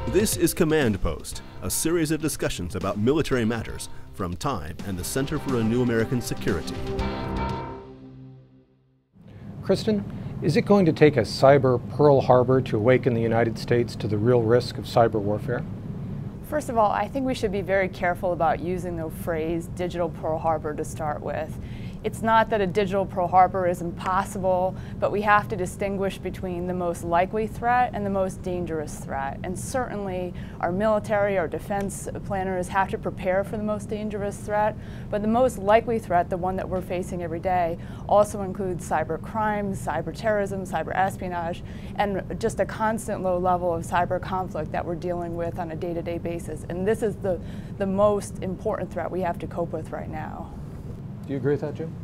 This is Command Post, a series of discussions about military matters from Time and the Center for a New American Security. Kristin, is it going to take a cyber Pearl Harbor to awaken the United States to the real risk of cyber warfare? First of all, I think we should be very careful about using the phrase digital Pearl Harbor to start with. It's not that a digital Pearl Harbor is impossible, but we have to distinguish between the most likely threat and the most dangerous threat. And certainly our military, our defense planners have to prepare for the most dangerous threat, but the most likely threat, the one that we're facing every day, also includes cyber crimes, cyber terrorism, cyber espionage, and just a constant low level of cyber conflict that we're dealing with on a day-to-day basis. And this is the most important threat we have to cope with right now. Do you agree with that, Jim?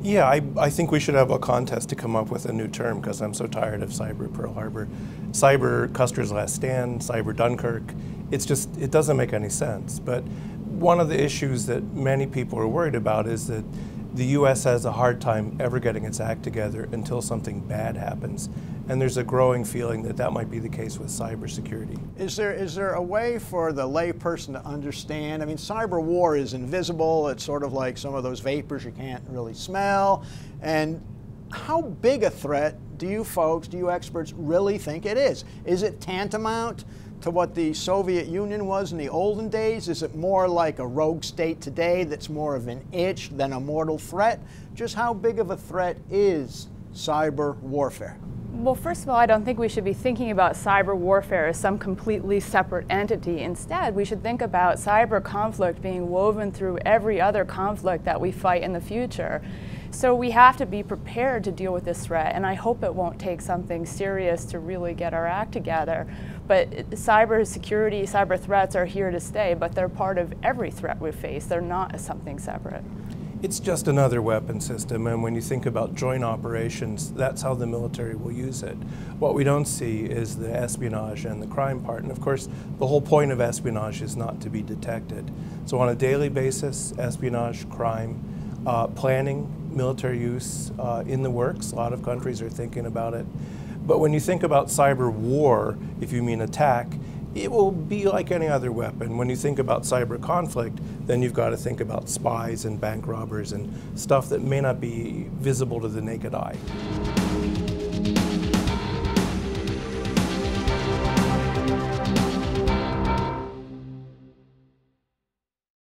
Yeah, I think we should have a contest to come up with a new term because I'm so tired of cyber Pearl Harbor. Cyber Custer's Last Stand, cyber Dunkirk, it doesn't make any sense. But one of the issues that many people are worried about is that the U.S. has a hard time ever getting its act together until something bad happens. And there's a growing feeling that that might be the case with cybersecurity. Is there a way for the layperson to understand? I mean, cyber war is invisible. It's sort of like some of those vapors you can't really smell. And how big a threat do you folks, do you experts really think it is? Is it tantamount to what the Soviet Union was in the olden days? Is it more like a rogue state today that's more of an itch than a mortal threat? Just how big of a threat is cyber warfare? Well, first of all, I don't think we should be thinking about cyber warfare as some completely separate entity. Instead, we should think about cyber conflict being woven through every other conflict that we fight in the future. So we have to be prepared to deal with this threat, and I hope it won't take something serious to really get our act together. But cyber security, cyber threats are here to stay, but they're part of every threat we face. They're not something separate. It's just another weapon system, and when you think about joint operations, that's how the military will use it. What we don't see is the espionage and the crime part, and of course, the whole point of espionage is not to be detected. So on a daily basis, espionage, crime, planning, military use in the works. A lot of countries are thinking about it. But when you think about cyber war, if you mean attack, it will be like any other weapon. When you think about cyber conflict, then you've got to think about spies and bank robbers and stuff that may not be visible to the naked eye.